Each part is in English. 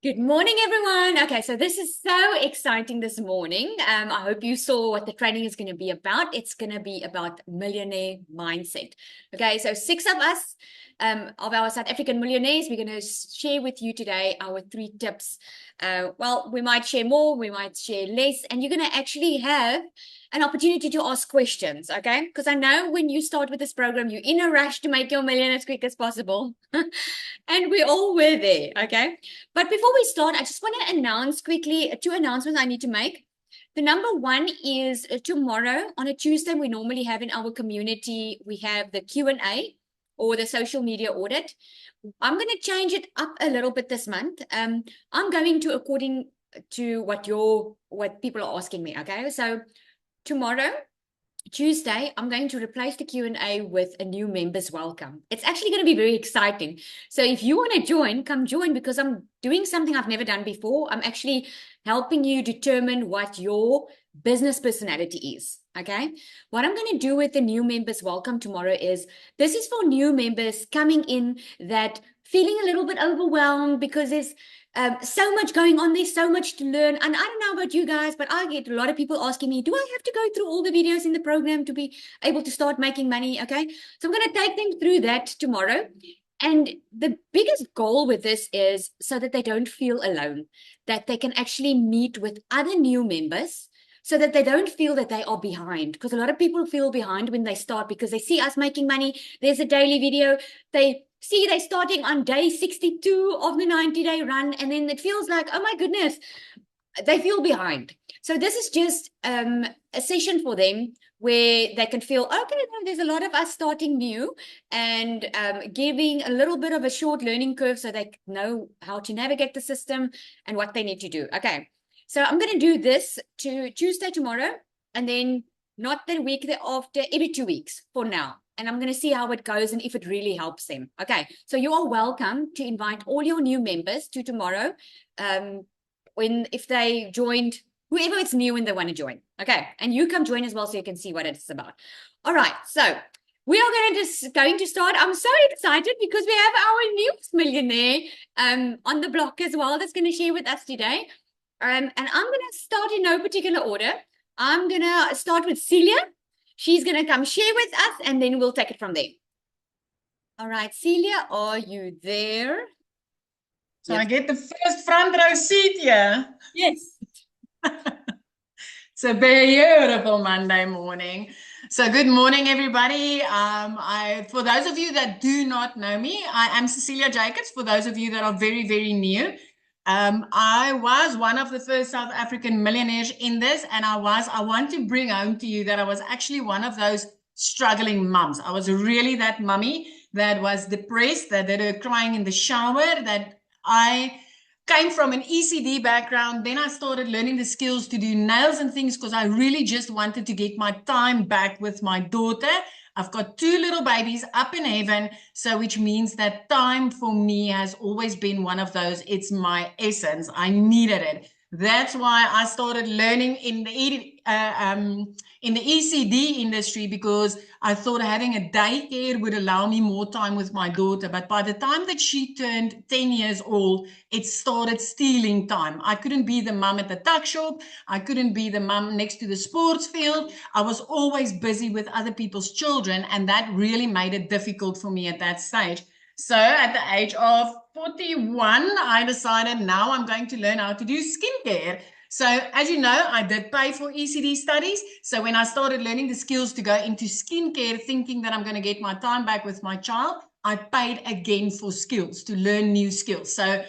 Good morning, everyone. Okay, so this is so exciting this morning. I hope you saw what the training is going to be about. It's going to be about millionaire mindset. Okay, so six of us of our South African millionaires, we're going to share with you today our 3 tips. Well, we might share more, we might share less, and you're going to actually have an opportunity to ask questions, okay? Because I know when you start with this program, you're in a rush to make your million as quick as possible. And we all were there, okay? But before we start, I just want to announce quickly 2 announcements I need to make. The number one is tomorrow on a Tuesday, we normally have in our community, we have the Q&A or the social media audit. I'm going to change it up a little bit this month. I'm going to according to what people are asking me, okay? So tomorrow, Tuesday, I'm going to replace the Q&A with a new members welcome. It's actually going to be very exciting. So if you want to join, come join, because I'm doing something I've never done before. I'm actually helping you determine what your business personality is. Okay. What I'm going to do with the new members welcome tomorrow is this is for new members coming in that feeling a little bit overwhelmed because there's so much going on. There's so much to learn. And I don't know about you guys, but I get a lot of people asking me, do I have to go through all the videos in the program to be able to start making money? Okay. So I'm going to take them through that tomorrow. And the biggest goal with this is so that they don't feel alone, that they can actually meet with other new members so that they don't feel that they are behind. Because a lot of people feel behind when they start because they see us making money. There's a daily video. They see they're starting on day 62 of the 90-day run. And then it feels like, oh my goodness, they feel behind. So this is just a session for them where they can feel, okay, there's a lot of us starting new and giving a little bit of a short learning curve so they know how to navigate the system and what they need to do. Okay, so I'm going to do this to Tuesday tomorrow and then not the week thereafter, every 2 weeks for now. And I'm going to see how it goes and if it really helps them. Okay, so you are welcome to invite all your new members to tomorrow. If they joined, whoever it's new and they want to join. Okay. And you come join as well so you can see what it's about. All right. So we are going to start. I'm so excited because we have our newest millionaire on the block as well that's going to share with us today. And I'm going to start in no particular order. I'm going to start with Celia. She's going to come share with us and then we'll take it from there. All right, Celia, are you there? So I get the first front row seat here. Yes. It's a beautiful Monday morning. So good morning, everybody. For those of you that do not know me, I am Cecilia Jacobs. For those of you that are very, very new, I was one of the first South African millionaires in this, and I want to bring home to you that I was actually one of those struggling mums. I was really that mummy that was depressed, that did her crying in the shower, that I came from an ECD background. Then I started learning the skills to do nails and things because I really just wanted to get my time back with my daughter. I've got 2 little babies up in heaven, so which means that time for me has always been one of those. It's my essence. I needed it. That's why I started learning in the ECD industry, because I thought having a daycare would allow me more time with my daughter. But by the time that she turned 10 years old, it started stealing time. I couldn't be the mum at the tuck shop. I couldn't be the mum next to the sports field. I was always busy with other people's children, and that really made it difficult for me at that stage. So at the age of 41, I decided now I'm going to learn how to do skincare. So as you know, I did pay for ECD studies. So when I started learning the skills to go into skincare, thinking that I'm going to get my time back with my child, I paid again for skills, to learn new skills. So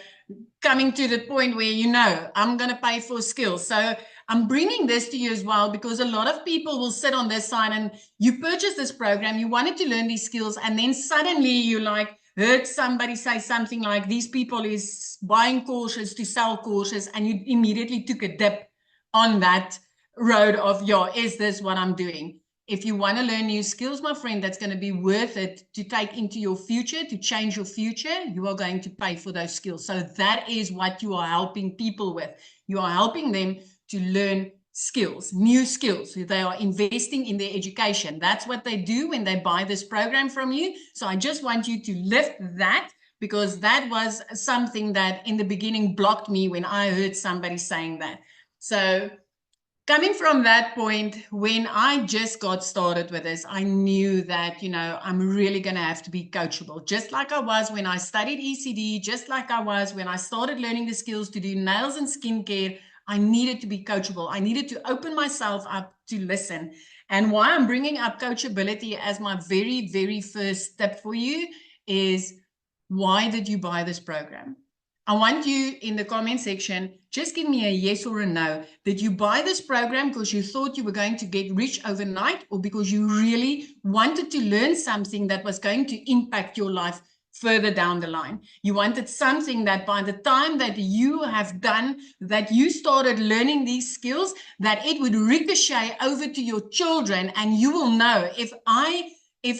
coming to the point where, I'm going to pay for skills. So I'm bringing this to you as well, because a lot of people will sit on this side and you purchase this program, you wanted to learn these skills, and then suddenly you heard somebody say something like, these people is buying courses to sell courses, and you immediately took a dip on that road of, is this what I'm doing? If you want to learn new skills, my friend, that's going to be worth it to take into your future, to change your future, you are going to pay for those skills. So that is what you are helping people with. You are helping them to learn skills, new skills. They are investing in their education. That's what they do when they buy this program from you. So I just want you to lift that, because that was something that in the beginning blocked me when I heard somebody saying that. So coming from that point, when I just got started with this, I knew that, I'm really going to have to be coachable, just like I was when I studied ECD, just like I was when I started learning the skills to do nails and skincare. I needed to be coachable. I needed to open myself up to listen. And why I'm bringing up coachability as my very, very first step for you is, why did you buy this program? I want you in the comment section, just give me a yes or a no. Did you buy this program because you thought you were going to get rich overnight, or because you really wanted to learn something that was going to impact your life further down the line? You wanted something that by the time that you have done, that you started learning these skills, that it would ricochet over to your children, and you will know, if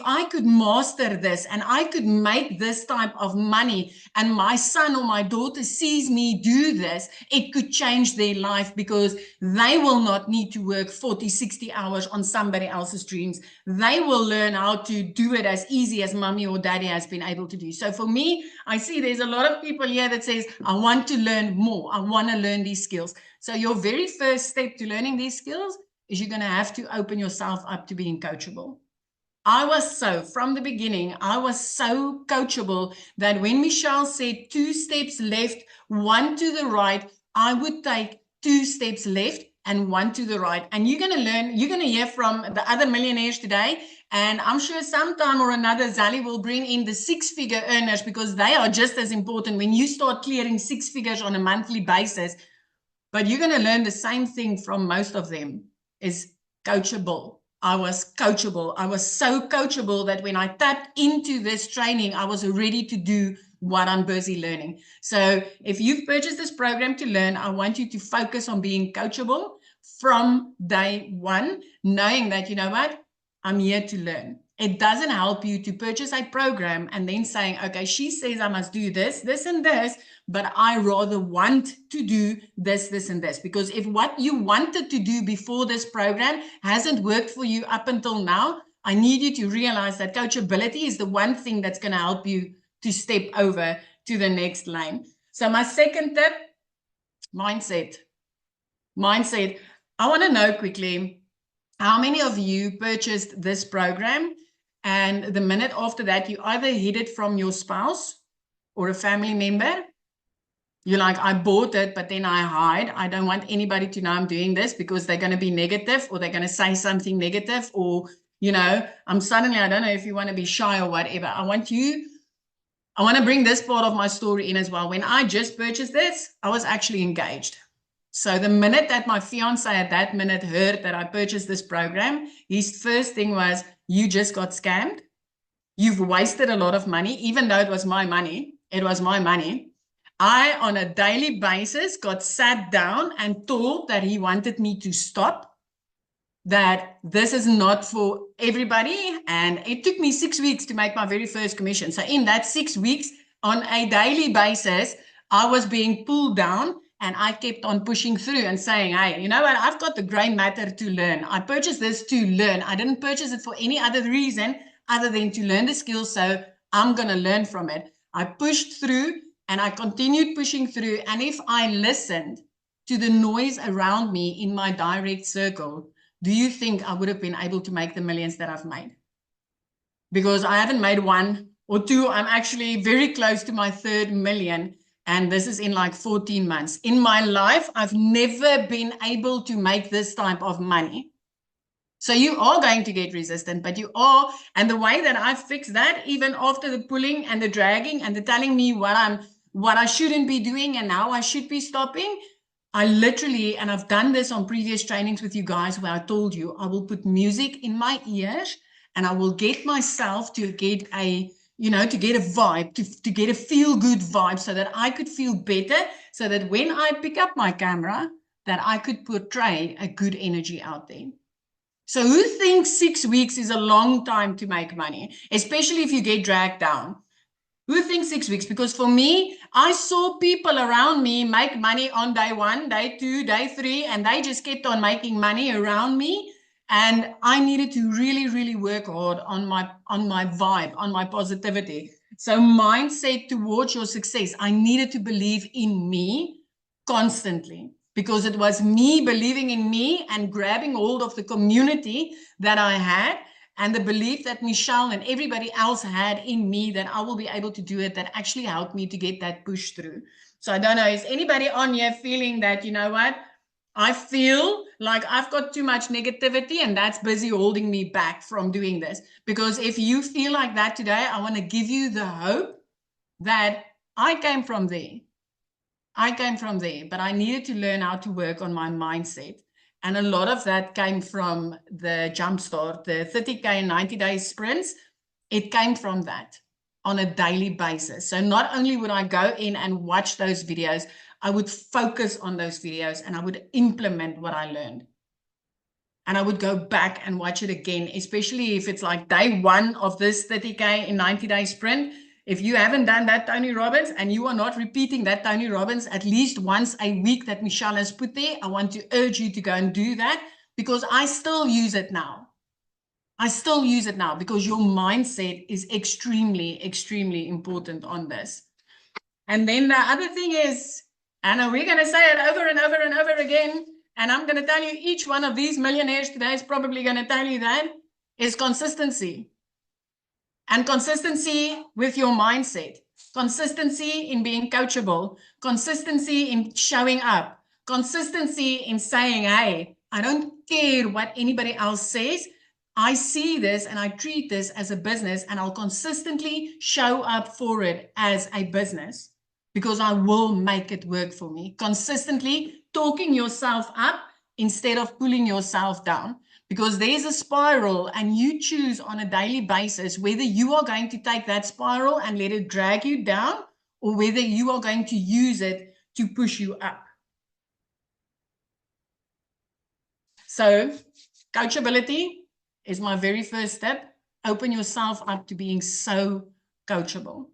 I could master this and I could make this type of money, and my son or my daughter sees me do this, it could change their life, because they will not need to work 40, 60 hours on somebody else's dreams. They will learn how to do it as easy as mommy or daddy has been able to do. So for me, I see there's a lot of people here that says, I want to learn more. I want to learn these skills. So your very first step to learning these skills is you're going to have to open yourself up to being coachable. From the beginning, I was so coachable that when Michelle said 2 steps left, 1 to the right, I would take 2 steps left and 1 to the right. And you're going to learn, you're going to hear from the other millionaires today. And I'm sure sometime or another, Zali will bring in the 6-figure earners, because they are just as important when you start clearing 6 figures on a monthly basis. But you're going to learn the same thing from most of them, is coachable. I was coachable. I was so coachable that when I tapped into this training, I was ready to do what I'm busy learning. So if you've purchased this program to learn, I want you to focus on being coachable from day one, knowing that, you know what, I'm here to learn. It doesn't help you to purchase a program and then saying, okay, she says I must do this, this, and this, but I rather want to do this, this, and this. Because if what you wanted to do before this program hasn't worked for you up until now, I need you to realize that coachability is the one thing that's going to help you to step over to the next lane. So my second tip, mindset. Mindset. I want to know quickly, how many of you purchased this program and the minute after that, you either hid it from your spouse or a family member? You're like, I bought it, but then I hide. I don't want anybody to know I'm doing this, because they're going to be negative, or they're going to say something negative, or, I don't know if you want to be shy or whatever. I want to bring this part of my story in as well. When I just purchased this, I was actually engaged. So the minute that my fiance at that minute heard that I purchased this program, his first thing was, you just got scammed. You've wasted a lot of money, even though it was my money. It was my money. I, on a daily basis, got sat down and told that he wanted me to stop, that this is not for everybody. And it took me 6 weeks to make my very first commission. So in that 6 weeks, on a daily basis, I was being pulled down, and I kept on pushing through and saying, hey, you know what? I've got the gray matter to learn. I purchased this to learn. I didn't purchase it for any other reason other than to learn the skills. So I'm going to learn from it. I pushed through, and I continued pushing through. And if I listened to the noise around me in my direct circle, do you think I would have been able to make the millions that I've made? Because I haven't made 1 or 2. I'm actually very close to my 3rd million. And this is in like 14 months. In my life, I've never been able to make this type of money. So you are going to get resistant, but you are. And the way that I fix that, even after the pulling and the dragging and the telling me what I shouldn't be doing and how I should be stopping, I literally, and I've done this on previous trainings with you guys, where I told you I will put music in my ears, and I will get myself to get a vibe, to get a feel-good vibe, so that I could feel better, so that when I pick up my camera, that I could portray a good energy out there. So who thinks 6 weeks is a long time to make money, especially if you get dragged down? Who thinks 6 weeks? Because for me, I saw people around me make money on day 1, day 2, day 3, and they just kept on making money around me. And I needed to really, really work hard on my vibe, on my positivity. So mindset towards your success, I needed to believe in me constantly, because it was me believing in me and grabbing hold of the community that I had and the belief that Michelle and everybody else had in me that I will be able to do it, that actually helped me to get that push through. So I don't know, is anybody on here feeling that, you know what, I feel like I've got too much negativity and that's busy holding me back from doing this? Because if you feel like that today, I want to give you the hope that I came from there. But I needed to learn how to work on my mindset. And a lot of that came from the Jumpstart, the 30K and 90-day sprints. It came from that on a daily basis. So not only would I go in and watch those videos, I would focus on those videos and I would implement what I learned. And I would go back and watch it again, especially if it's like day one of this 30K in 90-day sprint. If you haven't done that Tony Robbins and you are not repeating that Tony Robbins at least once a week that Michelle has put there, I want to urge you to go and do that, because I still use it now. I still use it now because your mindset is extremely, extremely important on this. And then the other thing is, Anna, we're going to say it over and over and over again, and I'm going to tell you each one of these millionaires today is probably going to tell you that, is consistency. And consistency with your mindset, consistency in being coachable, consistency in showing up, consistency in saying, hey, I don't care what anybody else says. I see this and I treat this as a business, and I'll consistently show up for it as a business because I will make it work for me. Consistently talking yourself up instead of pulling yourself down. Because there's a spiral and you choose on a daily basis whether you are going to take that spiral and let it drag you down, or whether you are going to use it to push you up. So coachability is my very first step. Open yourself up to being so coachable.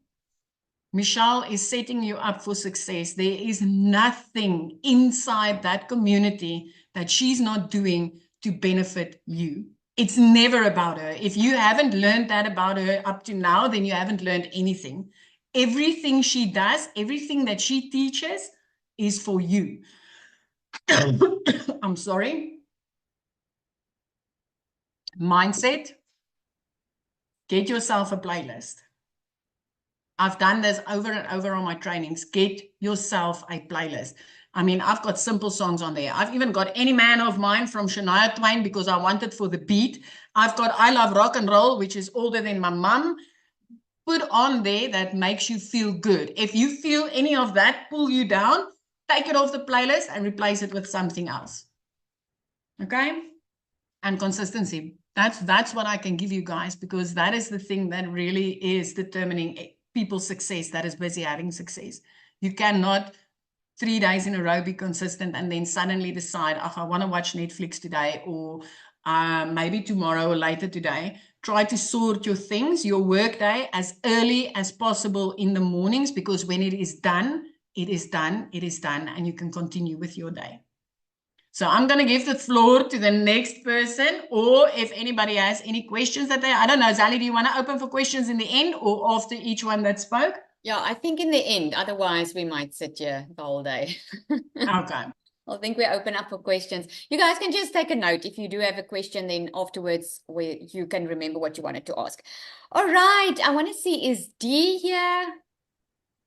Michelle is setting you up for success. There is nothing inside that community that she's not doing to benefit you. It's never about her. If you haven't learned that about her up to now, then you haven't learned anything. Everything she does, everything that she teaches is for you. I'm sorry. Mindset. Get yourself a playlist. I've done this over and over on my trainings. Get yourself a playlist. I mean, I've got simple songs on there. I've even got Any Man of Mine from Shania Twain because I want it for the beat. I've got I Love Rock and Roll, which is older than my mum. Put on there that makes you feel good. If you feel any of that pull you down, take it off the playlist and replace it with something else. Okay? And consistency. That's what I can give you guys, because that is the thing that really is determining people's success that is busy having success. You cannot 3 days in a row be consistent and then suddenly decide, oh, I want to watch Netflix today, or maybe tomorrow or later today. Try to sort your things, your work day, as early as possible in the mornings, because when it is done, it is done, it is done, and you can continue with your day. So I'm going to give the floor to the next person, or if anybody has any questions that I don't know, Zali, do you want to open for questions in the end or after each one that spoke? Yeah, I think in the end, otherwise we might sit here the whole day. Okay. I think we open up for questions. You guys can just take a note. If you do have a question, then afterwards where you can remember what you wanted to ask. All right. I want to see, is D here?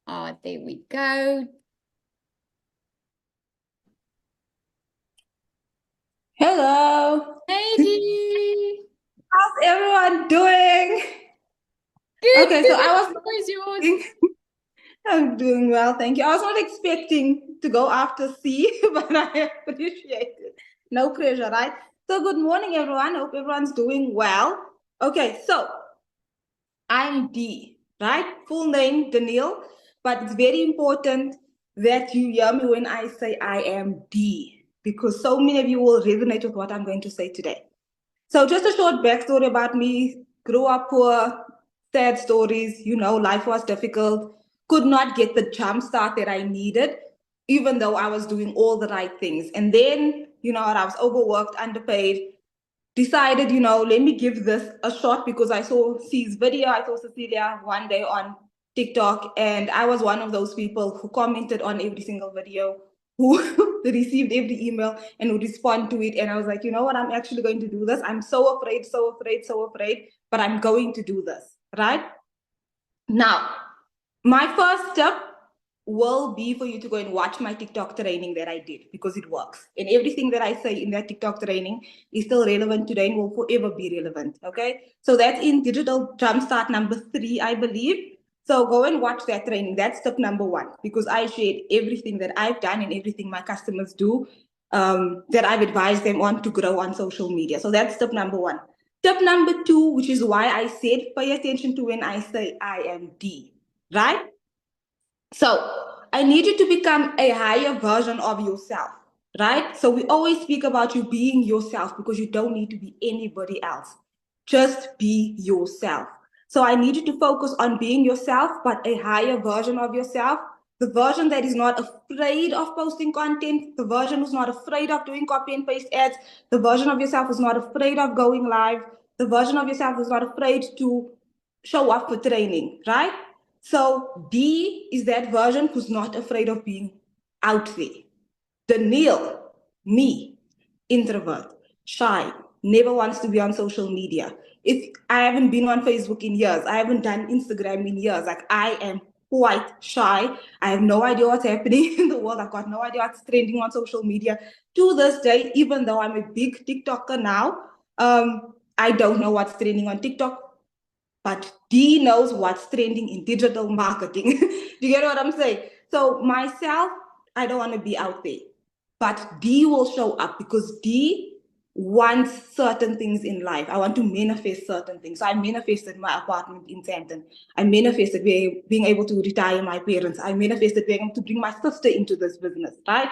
Oh, there we go. Hello. Hey, D. How's everyone doing? Good. Okay, so I was Where's yours? I'm doing well, thank you. I was not expecting to go after C, but I appreciate it. No pressure, right? So good morning, everyone. Hope everyone's doing well. Okay, so I'm D, right? Full name, Danielle, but it's very important that you hear me when I say I am D, because so many of you will resonate with what I'm going to say today. So just a short backstory about me. Grew up poor, sad stories, life was difficult, could not get the jump start that I needed, even though I was doing all the right things. And then, I was overworked, underpaid, decided, let me give this a shot because I saw C's video. I saw Cecilia one day on TikTok, and I was one of those people who commented on every single video, who received every email and would respond to it. And I was like, you know what? I'm actually going to do this. I'm so afraid, so afraid, so afraid, but I'm going to do this, right? Now, my first step will be for you to go and watch my TikTok training that I did, because it works. And everything that I say in that TikTok training is still relevant today and will forever be relevant. Okay. So that's in Digital Jumpstart number 3, I believe. So go and watch that training. That's step number 1, because I shared everything that I've done and everything my customers do, that I've advised them on to grow on social media. So that's step number 1. Step number 2, which is why I said pay attention to when I say I am D, right? So I need you to become a higher version of yourself, right? So we always speak about you being yourself, because you don't need to be anybody else. Just be yourself. So I need you to focus on being yourself, but a higher version of yourself. The version that is not afraid of posting content, the version who's not afraid of doing copy and paste ads, the version of yourself who's not afraid of going live, the version of yourself who's not afraid to show up for training, right? So D is that version who's not afraid of being out there. Danielle, me, introvert, shy, never wants to be on social media. If I haven't been on Facebook in years, I haven't done Instagram in years. Like, I am quite shy. I have no idea what's happening in the world. I've got no idea what's trending on social media. To this day, even though I'm a big TikToker now, I don't know what's trending on TikTok. But D knows what's trending in digital marketing. Do you get what I'm saying? So myself, I don't want to be out there. But D will show up, because D wants certain things in life. I want to manifest certain things. So I manifested my apartment in Sandton. I manifested being able to retire my parents. I manifested being able to bring my sister into this business, right?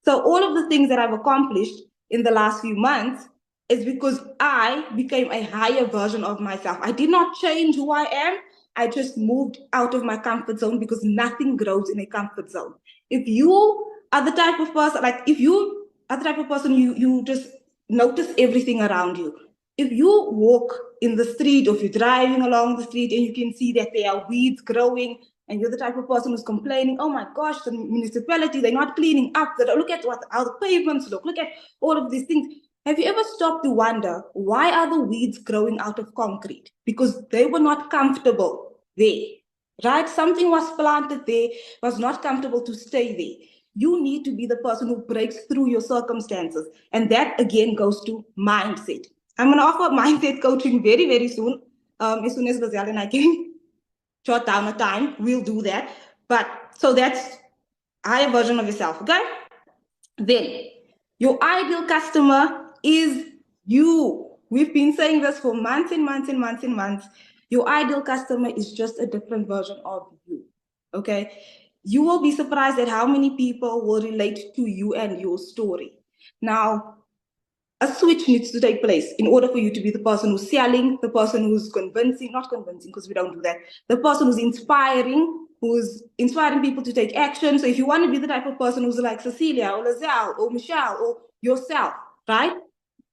So all of the things that I've accomplished in the last few months is because I became a higher version of myself. I did not change who I am. I just moved out of my comfort zone, because nothing grows in a comfort zone. If you are the type of person, like if you are the type of person, you just notice everything around you. If you walk in the street, or if you're driving along the street and you can see that there are weeds growing, and you're the type of person who's complaining, oh my gosh, the municipality, they're not cleaning up. Look at how the pavements look at all of these things. Have you ever stopped to wonder, why are the weeds growing out of concrete? Because they were not comfortable there, right? Something was planted there, was not comfortable to stay there. You need to be the person who breaks through your circumstances. And that, again, goes to mindset. I'm going to offer mindset coaching very, very soon. As soon as Gazelle and I can jot down a time, we'll do that. But so that's a higher version of yourself, okay? Then your ideal customer is you. We've been saying this for months and months and months and months. Your ideal customer is just a different version of you. Okay? You will be surprised at how many people will relate to you and your story. Now, a switch needs to take place in order for you to be the person who's selling, the person who's convincing, not convincing because we don't do that, the person who's inspiring people to take action. So if you want to be the type of person who's like Cecilia or Lazelle or Michelle or yourself, right?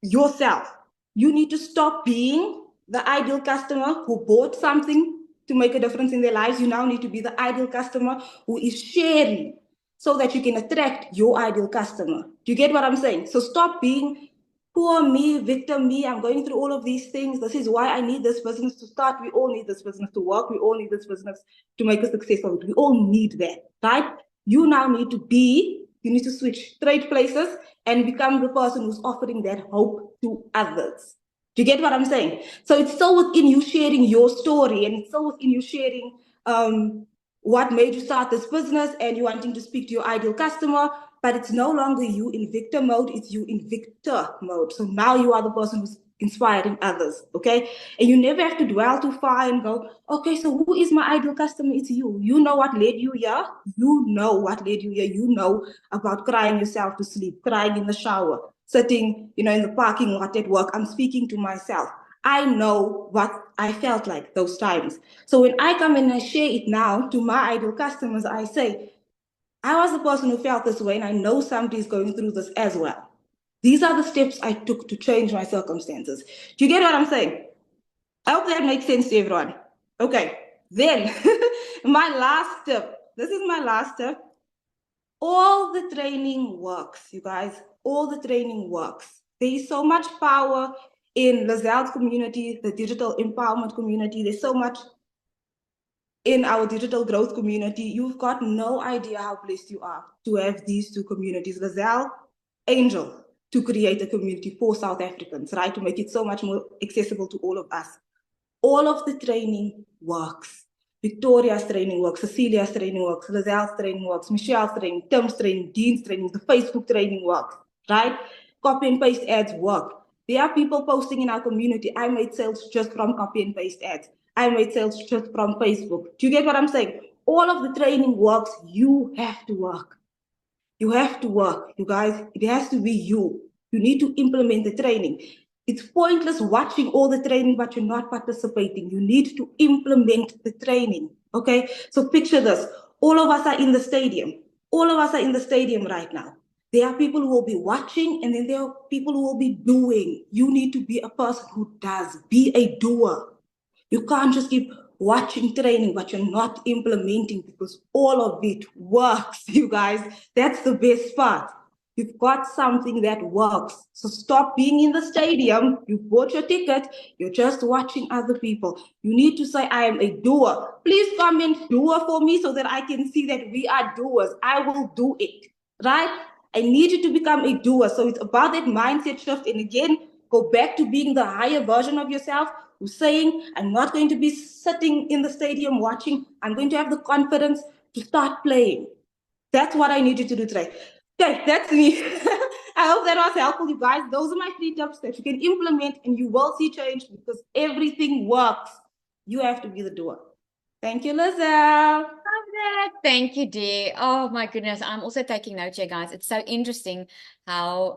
Yourself. You need to stop being the ideal customer who bought something to make a difference in their lives. You now need to be the ideal customer who is sharing, so that you can attract your ideal customer. Do you get what I'm saying? So stop being poor me, victim me, I'm going through all of these things. This is why I need this business to start. We all need this business to work. We all need this business to make a success of it. We all need that, right? You now need to switch trade places and become the person who's offering that hope to others. Do you get what I'm saying? So it's so within you sharing your story, and it's so within you sharing what made you start this business, and you wanting to speak to your ideal customer, but it's no longer you in victim mode, it's you in victor mode. So now you are the person who's inspiring others, okay? And you never have to dwell too far and go, okay, so who is my ideal customer? It's you. You know what led you here. You know what led you here. You know about crying yourself to sleep, crying in the shower, sitting, in the parking lot at work. I'm speaking to myself. I know what I felt like those times. So when I come in and I share it now to my ideal customers, I say, I was the person who felt this way, and I know somebody's going through this as well. These are the steps I took to change my circumstances. Do you get what I'm saying? I hope that makes sense to everyone. Okay, then My last tip. This is my last tip. All the training works, you guys. All the training works. There is so much power in Lazelle's community, the digital empowerment community. There's so much in our digital growth community. You've got no idea how blessed you are to have these two communities, Lazelle, Angel, to create a community for South Africans, right? To make it so much more accessible to all of us. All of the training works. Victoria's training works, Cecilia's training works, Lazelle's training works, Michelle's training, Tim's training, Dean's training, the Facebook training works, right? Copy and paste ads work. There are people posting in our community, I made sales just from copy and paste ads. I made sales just from Facebook. Do you get what I'm saying? All of the training works. You have to work. You have to work, you guys. It has to be you. You need to implement the training. It's pointless watching all the training, but you're not participating. You need to implement the training, okay? So picture this. All of us are in the stadium. All of us are in the stadium right now. There are people who will be watching, and then there are people who will be doing. You need to be a person who does. Be a doer. You can't just keep watching training, but you're not implementing, because all of it works, you guys. That's the best part. You've got something that works. So stop being in the stadium. You bought your ticket. You're just watching other people. You need to say, I am a doer. Please comment doer for me so that I can see that we are doers. I will do it, right? I need you to become a doer. So it's about that mindset shift. And again, go back to being the higher version of yourself, who's saying, I'm not going to be sitting in the stadium watching. I'm going to have the confidence to start playing. That's what I need you to do today. Okay, that's me. I hope that was helpful, you guys. Those are my 3 tips that you can implement, and you will see change, because everything works. You have to be the doer. Thank you, Lizelle. Thank you, dear. Oh my goodness. I'm also taking notes here, guys. It's so interesting how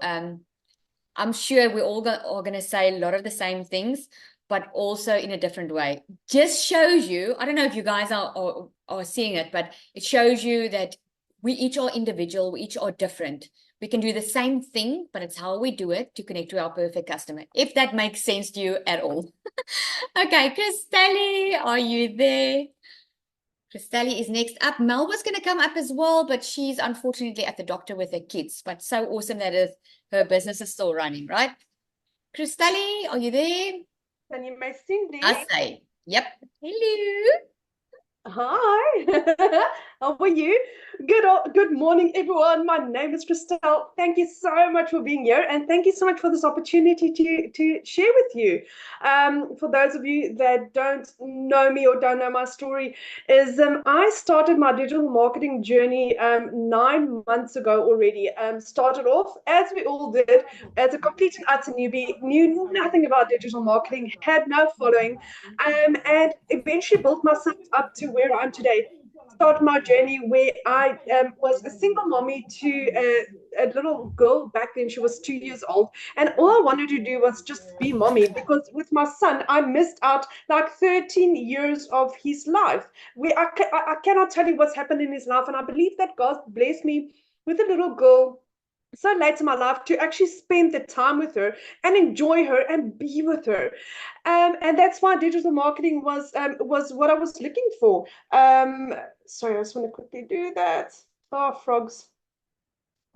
I'm sure we're all going to say a lot of the same things, but also in a different way. Just shows you, I don't know if you guys are seeing it, but it shows you that we each are individual, we each are different. We can do the same thing, but it's how we do it to connect to our perfect customer, if that makes sense to you at all. Okay, Christelle, are you there? Christelle is next up. Mel was going to come up as well, but she's unfortunately at the doctor with her kids. But so awesome that her business is still running, right? Christelle, are you there? Can you see me? I say, yep. Hello. Hi. How are you? Good morning, everyone. My name is Christelle. Thank you so much for being here, and thank you so much for this opportunity to share with you. For those of you that don't know me or don't know my story, is I started my digital marketing journey 9 months ago already. Started off, as we all did, as a complete and utter newbie, knew nothing about digital marketing, had no following, and eventually built myself up to where I am today. Start my journey where I was a single mommy to a little girl back then. She was 2 years old, and all I wanted to do was just be mommy, because with my son I missed out like 13 years of his life. I cannot tell you what's happened in his life, and I believe that God blessed me with a little girl so late in my life to actually spend the time with her and enjoy her and be with her. And that's why digital marketing was what I was looking for. Sorry, I just want to quickly do that. Oh, frogs.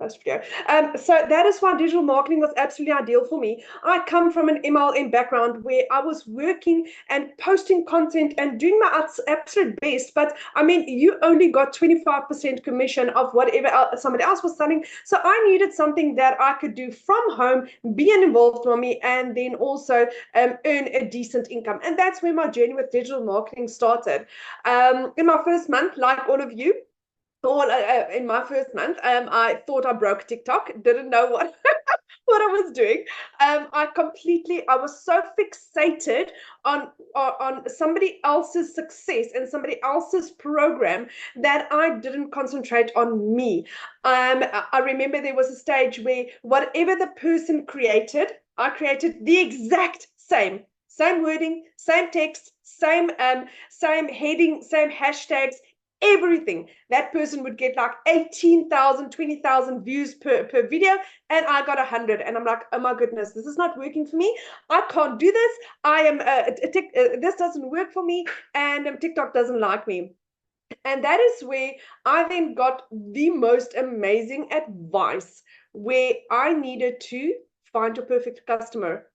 So that is why digital marketing was absolutely ideal for me. I come from an MLM background where I was working and posting content and doing my absolute best. But I mean, you only got 25% commission of whatever somebody else was selling. So I needed something that I could do from home, be an involved mommy, and then also earn a decent income. And that's where my journey with digital marketing started. In my first month, like all of you, in my first month, I thought I broke TikTok, didn't know what what I was doing. I was so fixated on somebody else's success and somebody else's program that I didn't concentrate on me. I remember there was a stage where whatever the person created, I created the exact same wording, same text, same heading, same hashtags, everything. That person would get like 18,000, 20,000 views per video, and I got 100. And I'm like, oh my goodness, this is not working for me. I can't do this. I am this doesn't work for me, and TikTok doesn't like me. And that is where I then got the most amazing advice, where I needed to find your perfect customer.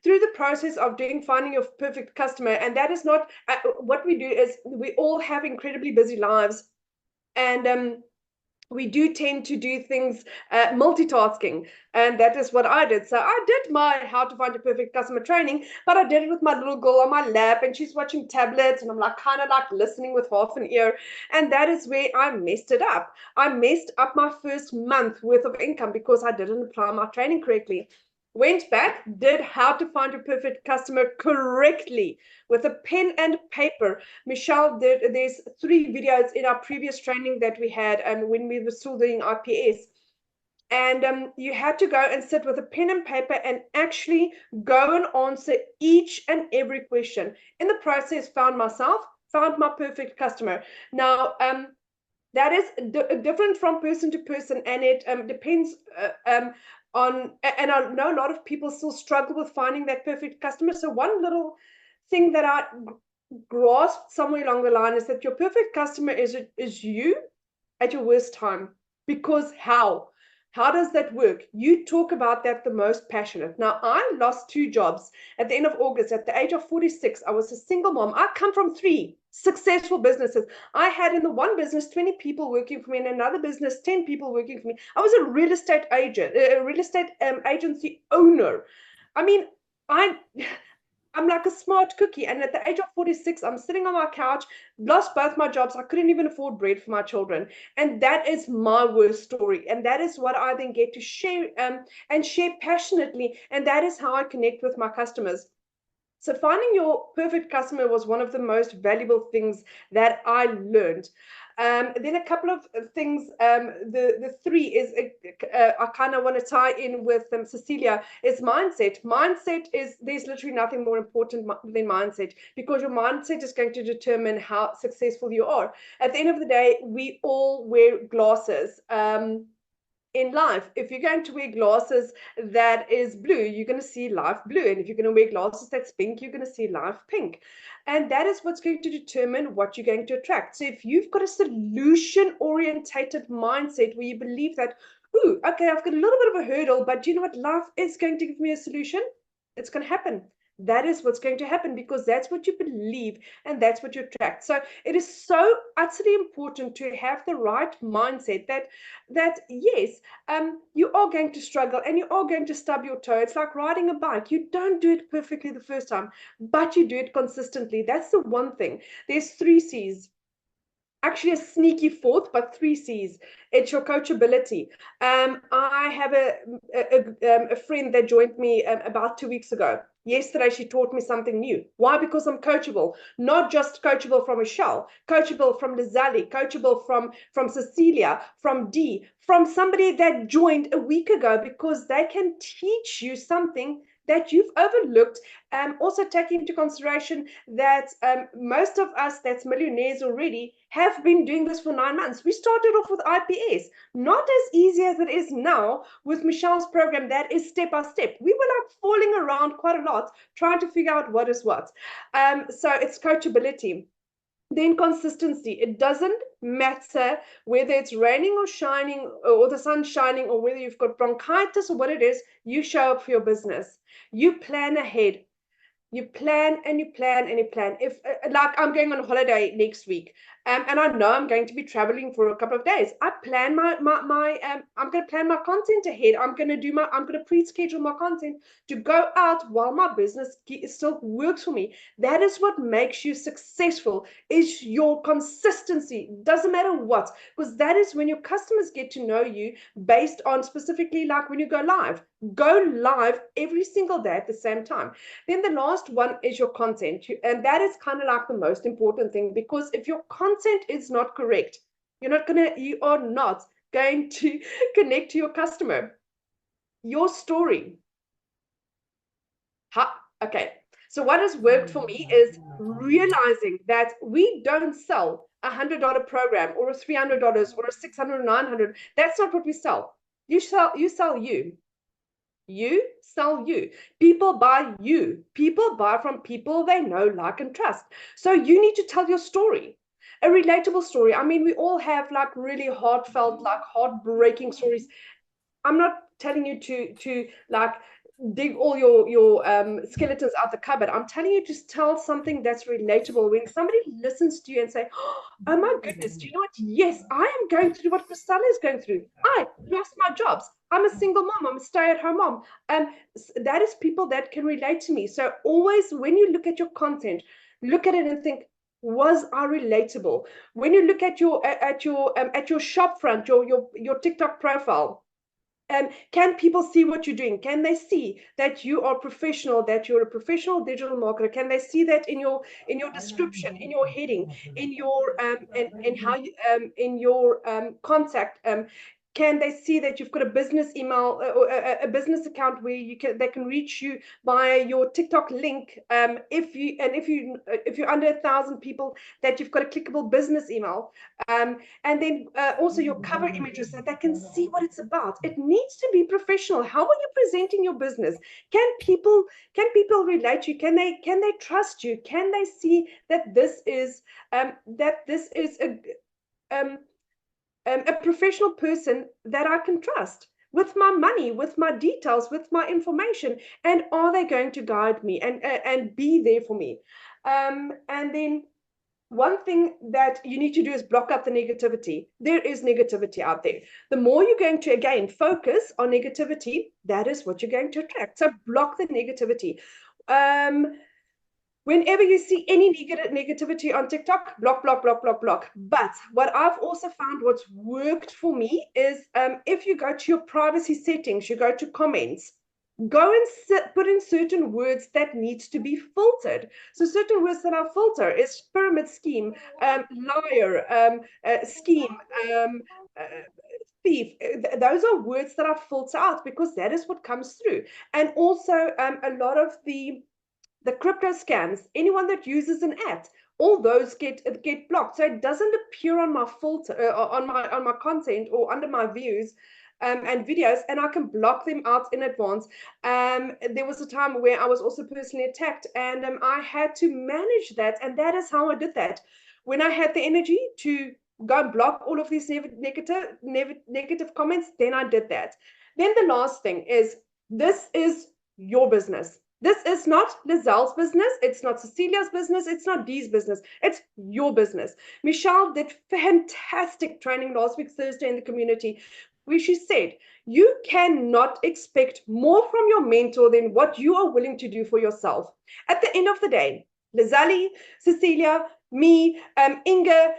Through the process of finding your perfect customer, and that is not what we do, is we all have incredibly busy lives, and we do tend to do things multitasking, and that is what I did. So I did my how to find a perfect customer training, but I did it with my little girl on my lap, and she's watching tablets, and I'm like kind of like listening with half an ear, and that is where I messed it up. I messed up my first month worth of income because I didn't apply my training correctly. Went back, did how to find a perfect customer correctly with a pen and paper. Michelle, there's 3 videos in our previous training that we had when we were still doing IPS. And you had to go and sit with a pen and paper and actually go and answer each and every question. In the process, found myself, found my perfect customer. Now, that is different from person to person, and it depends on, and I know a lot of people still struggle with finding that perfect customer. So one little thing that I grasped somewhere along the line is that your perfect customer is you at your worst time. Because how does that work? You talk about that the most passionate. Now, I lost 2 jobs at the end of August. At the age of 46, I was a single mom. I come from 3 successful businesses. I had in the one business 20 people working for me, in another business 10 people working for me. I was a real estate agent, a real estate agency owner. I mean, I'm like a smart cookie. And at the age of 46, I'm sitting on my couch, lost both my jobs. I couldn't even afford bread for my children. And that is my worst story. And that is what I then get to share and share passionately. And that is how I connect with my customers. So finding your perfect customer was one of the most valuable things that I learned. Then a couple of things, the 3 is, I kind of want to tie in with Cecilia, is mindset. Mindset is, there's literally nothing more important than mindset, because your mindset is going to determine how successful you are. At the end of the day, we all wear glasses. In life, if you're going to wear glasses that is blue, you're going to see life blue, and if you're going to wear glasses that's pink, you're going to see life pink. And that is what's going to determine what you're going to attract. So if you've got a solution orientated mindset where you believe that, ooh, okay, I've got a little bit of a hurdle, but you know what, life is going to give me a solution, it's going to happen. That is what's going to happen, because that's what you believe and that's what you attract. So it is so utterly important to have the right mindset that yes, you are going to struggle and you are going to stub your toe. It's like riding a bike. You don't do it perfectly the first time, but you do it consistently. That's the one thing. There's 3 C's. Actually, a sneaky 4th, but 3 C's. It's your coachability. I have a friend that joined me about 2 weeks ago. Yesterday, she taught me something new. Why? Because I'm coachable. Not just coachable from Michelle, coachable from Lizali, coachable from Cecilia, from Dee, from somebody that joined a week ago, because they can teach you something that you've overlooked. Also taking into consideration that most of us that's millionaires already have been doing this for 9 months. We started off with IPS, not as easy as it is now with Michelle's program that is step by step. We were like falling around quite a lot trying to figure out what is what. So it's coachability. Then consistency. It doesn't matter whether it's raining or shining, or the sun shining, or whether you've got bronchitis or what it is, you show up for your business. You plan ahead. You plan and you plan and you plan. If like I'm going on holiday next week, and I know I'm going to be traveling for a couple of days, I plan I'm going to plan my content ahead. I'm going to pre-schedule my content to go out while my business still works for me. That is what makes you successful, is your consistency. Doesn't matter what, because that is when your customers get to know you based on specifically like when you go live every single day at the same time. Then the last one is your content. And that is kind of like the most important thing, because if your content is not correct, you are not going to connect to your customer. Your story. Okay. So what has worked for me is realizing that we don't sell $100 program or a $300 or a $600, $900. That's not what we sell. You sell you. You sell you. People buy you. People buy from people they know, like, and trust. So you need to tell your story. a relatable story. I mean, we all have like really heartfelt, like heartbreaking stories. I'm not telling you to like dig all your skeletons out the cupboard. I'm telling you to tell something that's relatable. When somebody listens to you and say, "Oh my goodness, do you know what? Yes, I am going through what Christella is going through. I lost my jobs. I'm a single mom. I'm a stay-at-home mom." That is people that can relate to me. So always, when you look at your content, look at it and think, was I relatable? When you look at your shop front, your TikTok profile, can people see what you're doing? Can they see that you are professional, that you're a professional digital marketer? Can they see that in your description, in your heading, in your and how you in your contact? Can they see that you've got a business email or a business account where they can reach you via your TikTok link? If you're under 1,000 people, that you've got a clickable business email. And then also your cover images, so they can see what it's about. It needs to be professional. How are you presenting your business? Can people relate to you? Can they trust you? Can they see that this is a professional person that I can trust with my money, with my details, with my information? And are they going to guide me and be there for me? And then one thing that you need to do is block out the negativity. There is negativity out there. The more you're going to, again, focus on negativity, that is what you're going to attract. So block the negativity. Whenever you see any negativity on TikTok, block, block, block, block, block. But what I've also found what's worked for me is if you go to your privacy settings, you go to comments, go and put in certain words that needs to be filtered. So certain words that I filter is pyramid scheme, liar, scheme, thief. Those are words that I filter out because that is what comes through. And also a lot of the crypto scams, anyone that uses an app, all those get blocked. So it doesn't appear on my filter, on my content or under my views and videos, and I can block them out in advance. There was a time where I was also personally attacked, and I had to manage that, and that is how I did that. When I had the energy to go and block all of these negative comments, then I did that. Then the last thing is, this is your business. This is not Lizelle's business. It's not Cecilia's business. It's not Dee's business. It's your business. Michelle did fantastic training last week, Thursday, in the community, where she said, you cannot expect more from your mentor than what you are willing to do for yourself. At the end of the day, Lizelle, Cecilia, me, Inga,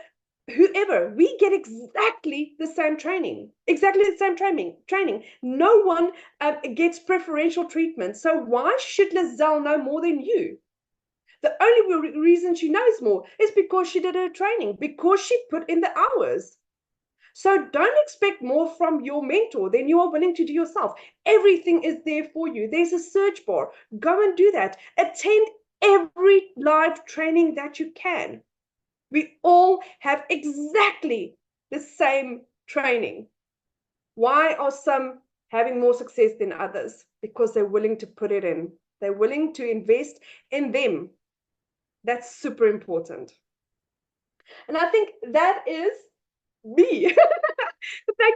whoever, we get exactly the same training. Exactly the same training. No one gets preferential treatment. So why should Lizelle know more than you? The only reason she knows more is because she did her training, because she put in the hours. So don't expect more from your mentor than you are willing to do yourself. Everything is there for you. There's a search bar. Go and do that. Attend every live training that you can. We all have exactly the same training. Why are some having more success than others? Because they're willing to put it in. They're willing to invest in them. That's super important. And I think that is me. Thank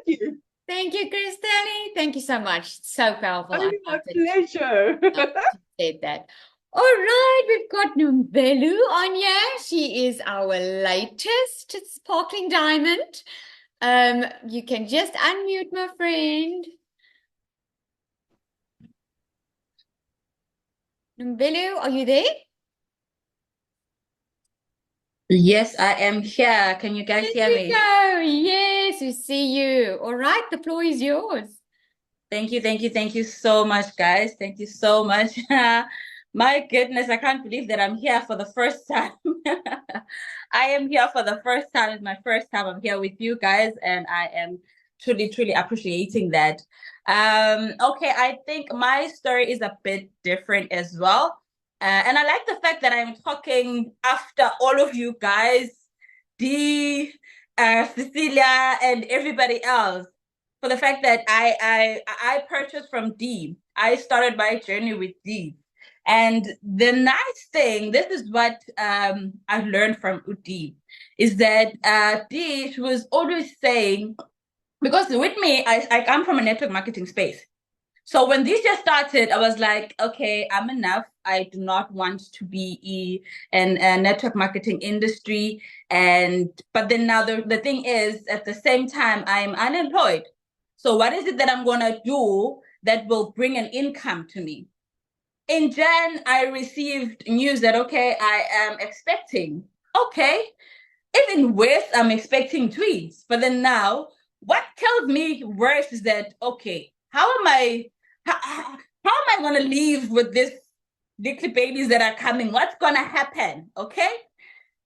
you. Thank you, Christelle. Thank you so much. So powerful. Only my pleasure. Said that. All right, we've got Numbelu on here. She is our latest sparkling diamond. You can just unmute, my friend. Numbelu, are you there? Yes, I am here. Can you guys hear me? Yes, we see you. All right, the floor is yours. Thank you so much, guys. Thank you so much. My goodness, I can't believe that I'm here for the first time. I am here for the first time. It's my first time I'm here with you guys, and I am truly appreciating that. Okay, I think my story is a bit different as well. And I like the fact that I'm talking after all of you guys, Dee, Cecilia, and everybody else. For the fact that I purchased from Dee. I started my journey with Dee. And the nice thing, this is what I've learned from Dee. is that Dee, she was always saying, because with me, I come from a network marketing space. So when this just started, I was like, okay, I'm enough. I do not want to be in a network marketing industry. But then now the thing is, at the same time, I'm unemployed. So what is it that I'm gonna do that will bring an income to me? In Jan, I received news that okay, I am expecting. Okay, even worse, I'm expecting twins. But then now, what kills me worse is that okay, how am I gonna live with this little babies that are coming? What's gonna happen? Okay.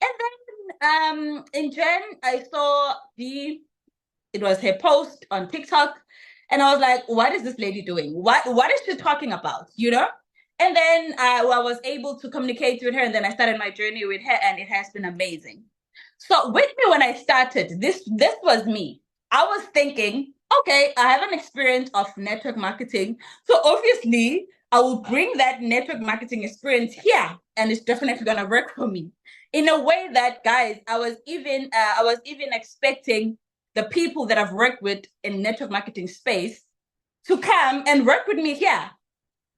And then in Jan, I saw it was her post on TikTok, and I was like, what is this lady doing? What is she talking about? You know? And then I was able to communicate with her, and then I started my journey with her, and it has been amazing. So with me when I started, this was me. I was thinking, okay, I have an experience of network marketing, so obviously I will bring that network marketing experience here, and it's definitely gonna work for me. In a way that, guys, I was even expecting the people that I've worked with in network marketing space to come and work with me here,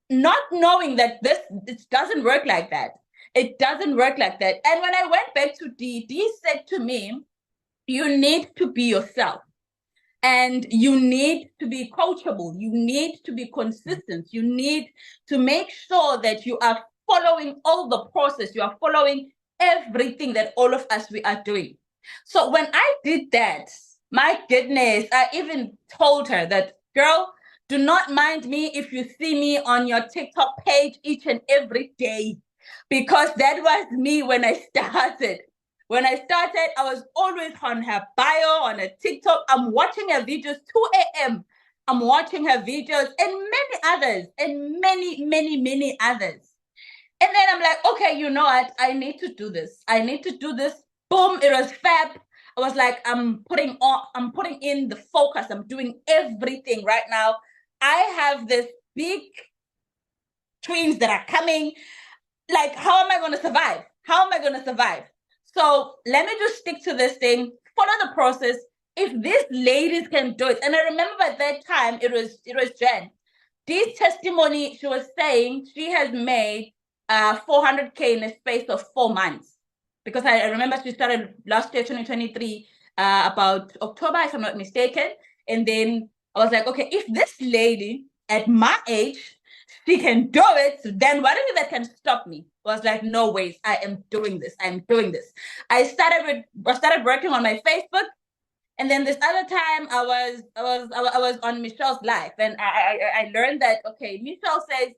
not knowing that it doesn't work like that. It doesn't work like that. And when I went back to Dee said to me, you need to be yourself. And you need to be coachable. You need to be consistent. You need to make sure that you are following all the process. You are following everything that all of us we are doing. So when I did that, my goodness, I even told her that, girl, do not mind me if you see me on your TikTok page each and every day, because that was me when I started. When I started, I was always on her bio, on her TikTok. I'm watching her videos 2 a.m. I'm watching her videos and many others, and many others. And then I'm like, okay, you know what? I need to do this. I need to do this. Boom, it was fab. I was like, I'm putting in the focus. I'm doing everything right now. I have this big twins that are coming. Like, how am I going to survive? How am I going to survive? So let me just stick to this thing, follow the process. If these ladies can do it, and I remember at that time it was Jen. This testimony, she was saying she has made 400K in a space of 4 months. Because I remember she started last year, 2023, about October, if I'm not mistaken. And then I was like, okay, if this lady at my age, she can do it, then what is it that can stop me? I was like, no ways, I am doing this. I'm doing this. I started working on my Facebook, and then this other time I was on Michelle's live, and I learned that okay, Michelle says,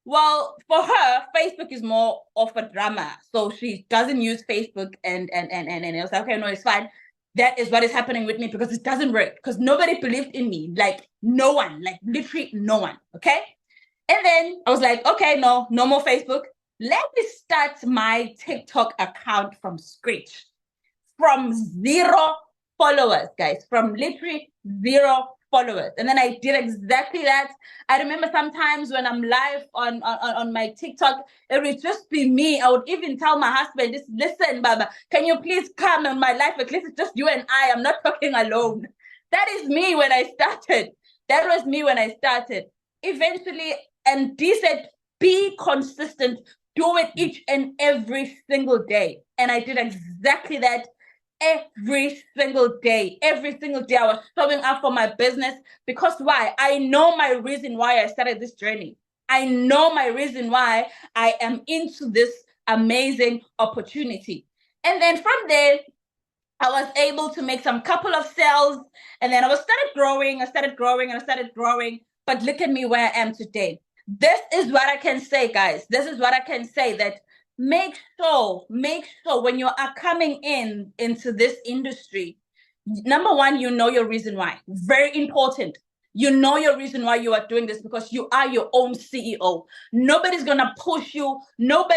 well, for her, Facebook is more of a drama, so she doesn't use Facebook, and I was like, okay, no, it's fine. That is what is happening with me because it doesn't work because nobody believed in me, like no one, like literally no one. Okay. And then I was like, okay, no more Facebook. Let me start my TikTok account from scratch, from 0 followers, guys, from literally 0 followers. And then I did exactly that. I remember sometimes when I'm live on my TikTok, it would just be me. I would even tell my husband, just listen, Baba, can you please come on my live? At least it's just you and I'm not talking alone. That is me when I started. That was me when I started. Eventually, and Dee said, be consistent, do it each and every single day. And I did exactly that every single day. Every single day I was showing up for my business because why? I know my reason why I started this journey. I know my reason why I am into this amazing opportunity. And then from there, I was able to make some couple of sales, and then I started growing. But look at me where I am today. This is what I can say, guys. This is what I can say, that make sure when you are coming into this industry, number one, you know your reason why. Very important. You know your reason why you are doing this because you are your own CEO. Nobody's gonna push you. No.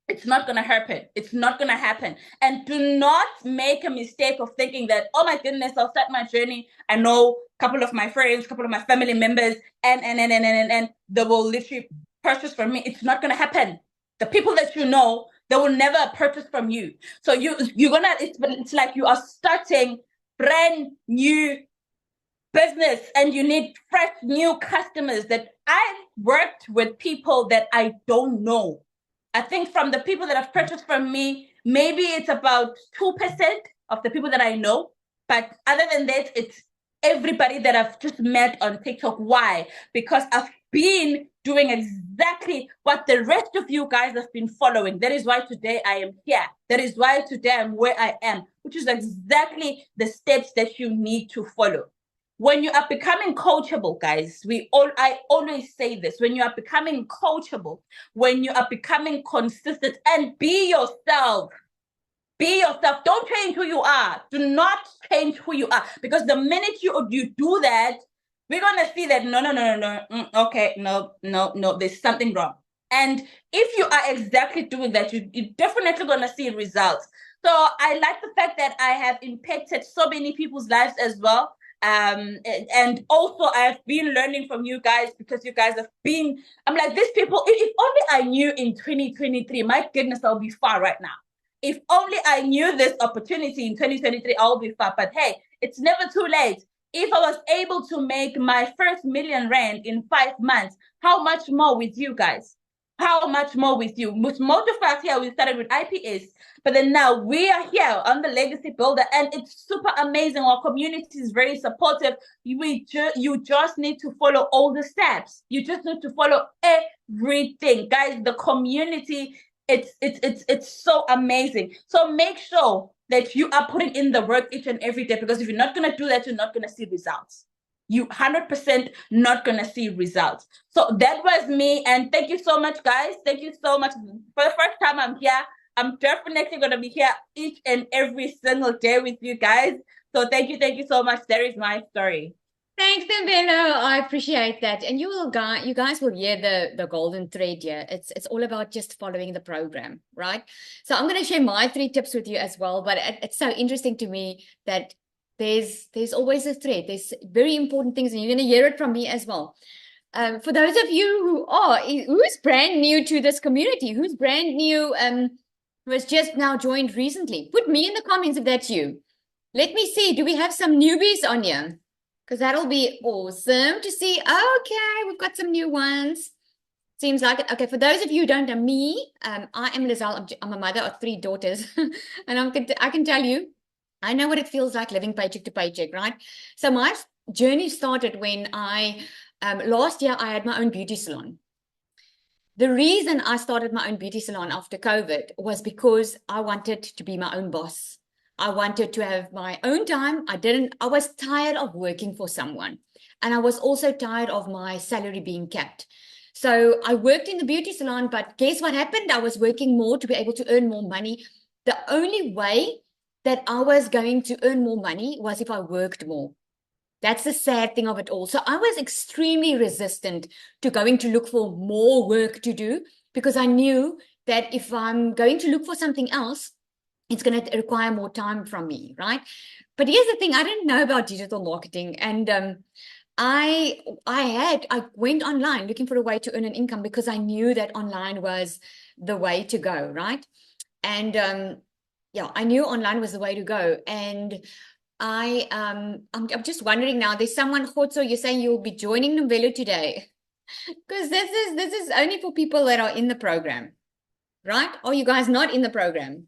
It's not going to happen. It's not going to happen. And do not make a mistake of thinking that, oh my goodness, I'll start my journey. I know a couple of my friends, a couple of my family members, and they will literally purchase from me. It's not going to happen. The people that you know, They will never purchase from you. So you're gonna, it's like you are starting brand new business and you need fresh new customers. That I've worked with people that I don't know. I think from the people that have purchased from me, maybe it's about 2% of the people that I know. But other than that, it's everybody that I've just met on TikTok. Why? Because I've been doing exactly what the rest of you guys have been following. That is why today I am here. That is why today I'm where I am, which is exactly the steps that you need to follow. When you are becoming coachable, guys, I always say this, when you are becoming coachable, when you are becoming consistent, and be yourself. Be yourself. Don't change who you are. Do not change who you are. Because the minute you do that, we're going to see that, no. Okay, no, there's something wrong. And if you are exactly doing that, you're definitely going to see results. So I like the fact that I have impacted so many people's lives as well. And also I've been learning from you guys, because you guys have been, I'm like, these people, if only I knew in 2023, my goodness, I'll be far right now. If only I knew this opportunity in 2023, I'll be far. But hey, it's never too late. If I was able to make my first R1,000,000 in 5 months, how much more with you guys? How much more with you? With most of us here, we started with IPS, but then now we are here on the Legacy Builder, and it's super amazing. Our community is very supportive. You just need to follow all the steps. You just need to follow everything, guys. The community, it's so amazing. So make sure that you are putting in the work each and every day, because if you're not going to do that, you're not going to see results. You 100% not going to see results. So that was me. And thank you so much, guys. Thank you so much. For the first time I'm here, I'm definitely going to be here each and every single day with you guys. So thank you so much. There is my story. Thanks, Mbelo. I appreciate that. And you guys will hear the golden thread here. It's all about just following the program, right? So I'm going to share my 3 tips with you as well. But it's so interesting to me that there's always a thread. There's very important things, and you're going to hear it from me as well. For those of you who's brand new to this community, who's brand new, who has just now joined recently, put me in the comments if that's you. Let me see. Do we have some newbies on here? Because that'll be awesome to see. Okay, we've got some new ones. Seems like it. Okay, for those of you who don't know me, I am Lizelle. I'm a mother of 3 daughters. And I can tell you, I know what it feels like living paycheck to paycheck, right? So my journey started when last year I had my own beauty salon. The reason I started my own beauty salon after COVID was because I wanted to be my own boss. I wanted to have my own time. I was tired of working for someone. And I was also tired of my salary being capped. So I worked in the beauty salon, but guess what happened? I was working more to be able to earn more money. The only way that I was going to earn more money was if I worked more. That's the sad thing of it all. So I was extremely resistant to going to look for more work to do, because I knew that if I'm going to look for something else, it's going to require more time from me, right? But here's the thing, I didn't know about digital marketing. And I went online looking for a way to earn an income, because I knew that online was the way to go, right? And yeah, I knew online was the way to go. And I'm just wondering now, there's someone, Khotso, you're saying you'll be joining Mbelo today, because this is only for people that are in the program, right? Or you guys not in the program?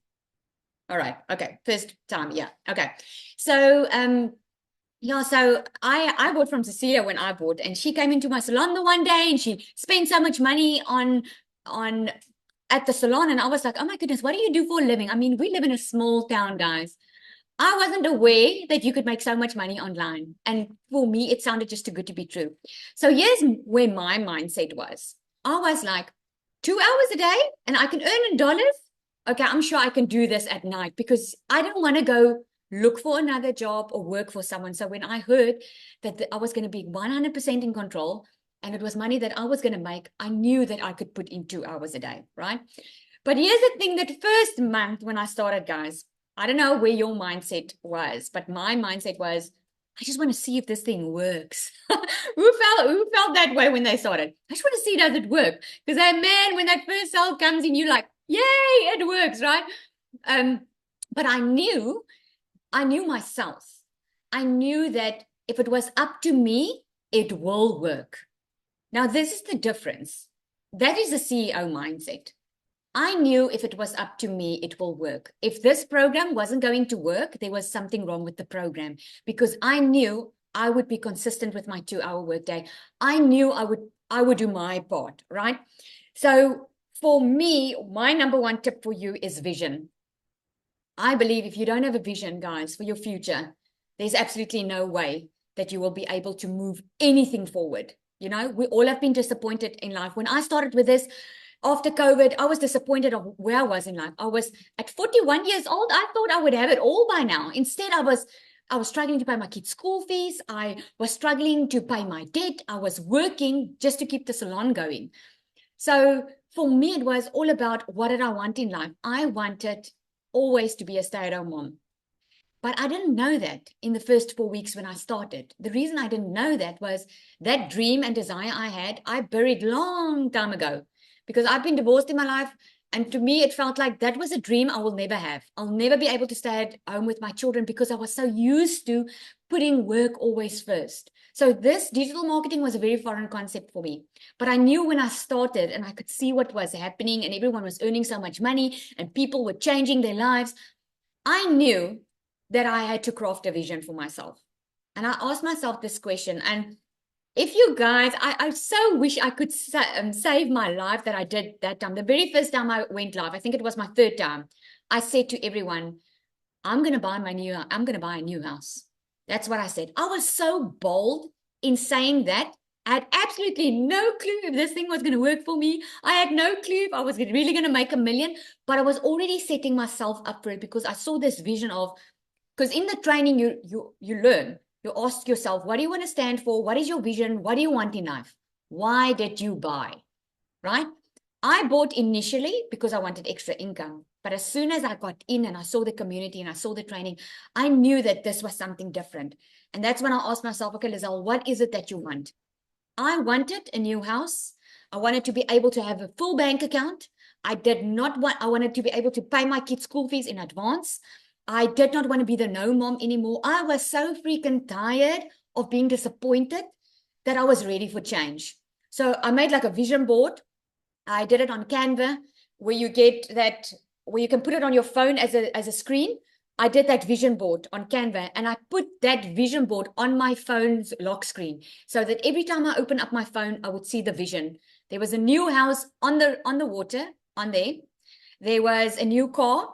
All right. Okay. First time. Yeah. Okay. So, yeah, so I bought from Cecilia when I bought, and she came into my salon the one day and she spent so much money at the salon. And I was like, oh my goodness, what do you do for a living? I mean, we live in a small town, guys. I wasn't aware that you could make so much money online. And for me, it sounded just too good to be true. So here's where my mindset was. I was like, 2 hours a day and I can earn in dollars. Okay, I'm sure I can do this at night, because I don't want to go look for another job or work for someone. So when I heard that I was going to be 100% in control and it was money that I was going to make, I knew that I could put in 2 hours a day, right? But here's the thing, that first month when I started, guys, I don't know where your mindset was, but my mindset was, I just want to see if this thing works. Who felt that way when they started? I just want to see, does it work? Because man, when that first sale comes in, you're like, Yay, it works, right? But I knew myself. I knew that if it was up to me, it will work. Now, this is the difference. That is the CEO mindset. I knew if it was up to me, it will work. If this program wasn't going to work, there was something wrong with the program, because I knew I would be consistent with my 2-hour workday. I knew I would do my part, right? So for me, my number one tip for you is vision. I believe if you don't have a vision, guys, for your future, there's absolutely no way that you will be able to move anything forward. You know, we all have been disappointed in life. When I started with this, after COVID, I was disappointed of where I was in life. I was at 41 years old. I thought I would have it all by now. Instead, I was struggling to pay my kids' school fees. I was struggling to pay my debt. I was working just to keep the salon going. So for me, it was all about, what did I want in life? I wanted always to be a stay-at-home mom. But I didn't know that in the first 4 weeks when I started. The reason I didn't know that was that dream and desire I had, I buried long time ago. Because I've been divorced in my life, and to me, it felt like that was a dream I will never have. I'll never be able to stay at home with my children because I was so used to putting work always first. So this digital marketing was a very foreign concept for me. But I knew when I started and I could see what was happening and everyone was earning so much money and people were changing their lives, I knew that I had to craft a vision for myself. And I asked myself this question, and if you guys, I so wish I could save my life that I did that time. The very first time I went live, I think it was my 3rd time, I said to everyone, I'm going to buy a new house. That's what I said. I was so bold in saying that. I had absolutely no clue if this thing was going to work for me. I had no clue if I was really going to make $1 million, but I was already setting myself up for it because I saw this vision of, because in the training, you learn. You ask yourself, what do you want to stand for? What is your vision? What do you want in life? Why did you buy? Right? I bought initially because I wanted extra income. But as soon as I got in and I saw the community and I saw the training, I knew that this was something different. And that's when I asked myself, okay, Lizelle, what is it that you want? I wanted a new house. I wanted to be able to have a full bank account. I wanted to be able to pay my kids' school fees in advance. I did not want to be the no mom anymore. I was so freaking tired of being disappointed that I was ready for change. So I made like a vision board. I did it on Canva, where you can put it on your phone as a screen. I did that vision board on Canva, and I put that vision board on my phone's lock screen so that every time I open up my phone, I would see the vision. There was a new house on the water on there. There was a new car.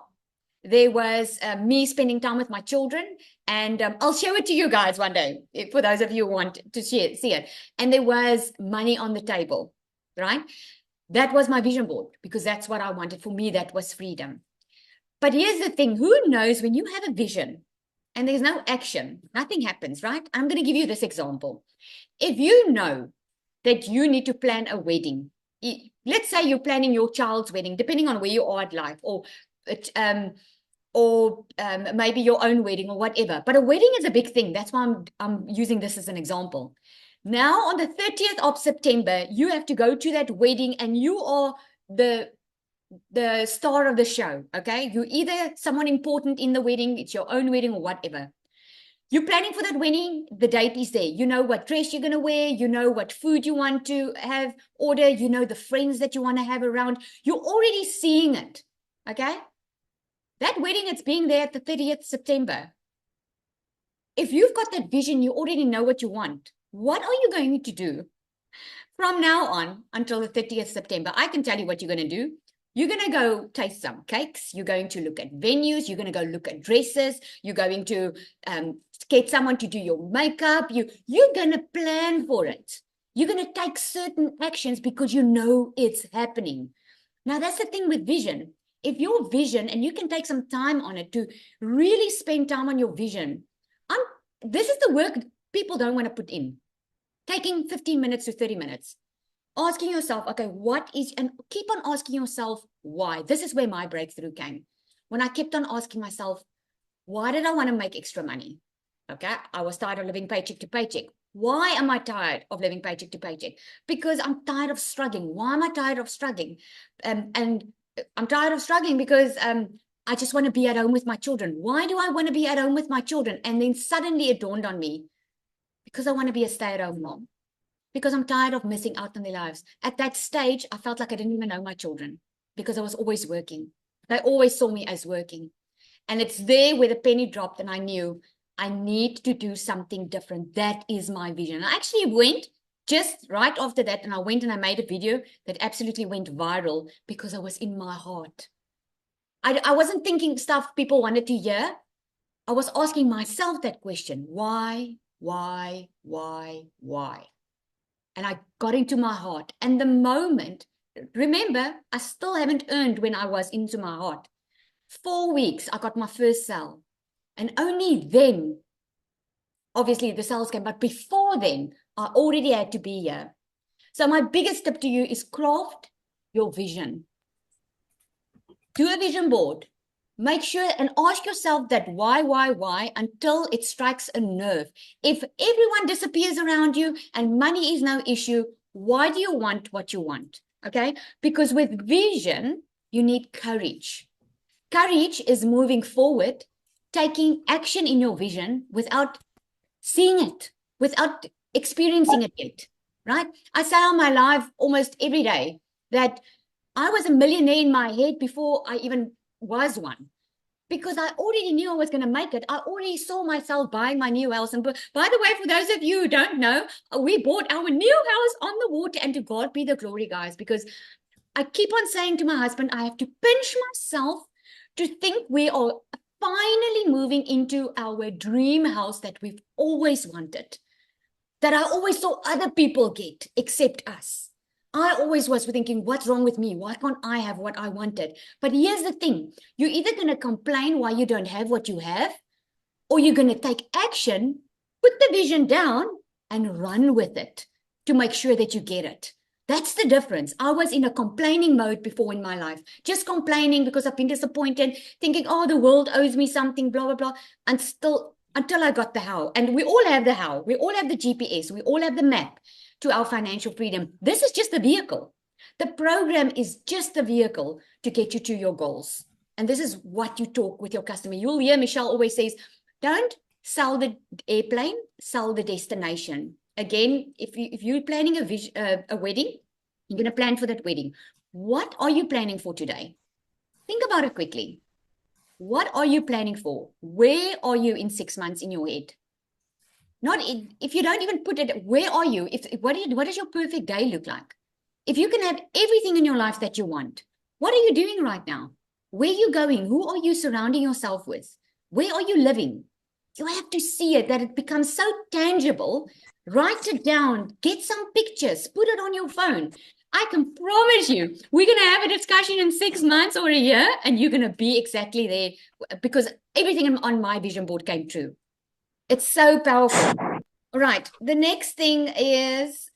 There was me spending time with my children, and I'll show it to you guys one day for those of you who want to see it. And there was money on the table, right? That was my vision board because that's what I wanted. For me, that was freedom. But here's the thing. Who knows, when you have a vision and there's no action, nothing happens, right? I'm going to give you this example. If you know that you need to plan a wedding, let's say you're planning your child's wedding, depending on where you are at life, or maybe your own wedding or whatever. But a wedding is a big thing. That's why I'm using this as an example. Now, on the 30th of September, you have to go to that wedding and you are the star of the show, okay? You're either someone important in the wedding, it's your own wedding or whatever. You're planning for that wedding, the date is there. You know what dress you're going to wear. You know what food you want to have order. You know the friends that you want to have around. You're already seeing it, okay? That wedding, it's being there at the 30th September. If you've got that vision, you already know what you want. What are you going to do from now on until the 30th September? I can tell you what you're going to do. You're going to go taste some cakes. You're going to look at venues. You're going to go look at dresses. You're going to get someone to do your makeup. You're going to plan for it. You're going to take certain actions because you know it's happening. Now, that's the thing with vision. If your vision, and you can take some time on it to really spend time on your vision. This is the work people don't want to put in. Taking 15 minutes to 30 minutes. Asking yourself, okay, and keep on asking yourself why. This is where my breakthrough came. When I kept on asking myself, why did I want to make extra money? Okay, I was tired of living paycheck to paycheck. Why am I tired of living paycheck to paycheck? Because I'm tired of struggling. Why am I tired of struggling? And I'm tired of struggling because I just want to be at home with my children. Why do I want to be at home with my children? And then suddenly it dawned on me, because I want to be a stay-at-home mom, because I'm tired of missing out on their lives. At that stage, I felt like I didn't even know my children because I was always working. They always saw me as working. And it's there where the penny dropped and I knew I need to do something different. That is my vision. I actually went just right after that, and I went and I made a video that absolutely went viral because I was in my heart. I wasn't thinking stuff people wanted to hear. I was asking myself that question. Why? And I got into my heart. And the moment, remember, I still haven't earned when I was into my heart. 4 weeks, I got my first sale. And only then, obviously the sales came, but before then, I already had to be here. So my biggest tip to you is craft your vision. Do a vision board. Make sure and ask yourself that why until it strikes a nerve. If everyone disappears around you and money is no issue, why do you want what you want? Okay? Because with vision, you need courage. Courage is moving forward, taking action in your vision without seeing it, without experiencing it yet, right? I say on my live almost every day that I was a millionaire in my head before I even was one, because I already knew I was going to make it. I already saw myself buying my new house. And by the way, for those of you who don't know, we bought our new house on the water, and to God be the glory, guys, because I keep on saying to my husband, I have to pinch myself to think we are finally moving into our dream house that we've always wanted, that I always saw other people get except us. I always was thinking, what's wrong with me? Why can't I have what I wanted? But here's the thing. You're either going to complain why you don't have what you have, or you're going to take action, put the vision down, and run with it to make sure that you get it. That's the difference. I was in a complaining mode before in my life, just complaining because I've been disappointed, thinking, oh, the world owes me something, blah, blah, blah, and still until I got the how. And we all have the how. We all have the GPS. We all have the map to our financial freedom. This is just the vehicle. The program is just the vehicle to get you to your goals. And this is what you talk with your customer. You'll hear Michelle always says, don't sell the airplane, sell the destination. Again, if you're planning a wedding, you're going to plan for that wedding. What are you planning for today? Think about it quickly. What are you planning for? Where are you in 6 months in your head? If you don't even put it, where are you? What does your perfect day look like? If you can have everything in your life that you want, what are you doing right now? Where are you going? Who are you surrounding yourself with? Where are you living? You have to see it, that it becomes so tangible. Write it down, get some pictures, put it on your phone. I can promise you, we're going to have a discussion in 6 months or a year, and you're going to be exactly there, because everything on my vision board came true. It's so powerful. All right. The next thing is,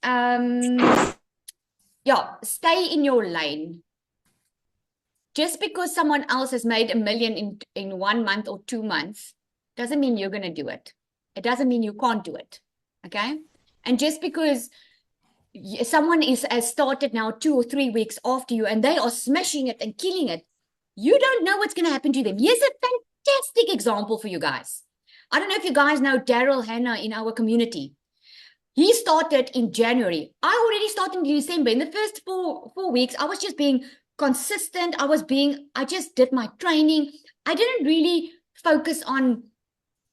stay in your lane. Just because someone else has made $1 million in 1 month or 2 months doesn't mean you're going to do it. It doesn't mean you can't do it. Okay. And just because someone has started now 2 or 3 weeks after you and they are smashing it and killing it, you don't know what's going to happen to them. Here's a fantastic example for you guys. I don't know if you guys know Daryl Hannah in our community. He started in January. I already started in December. In the first four weeks, I was just being consistent. I just did my training. I didn't really focus on,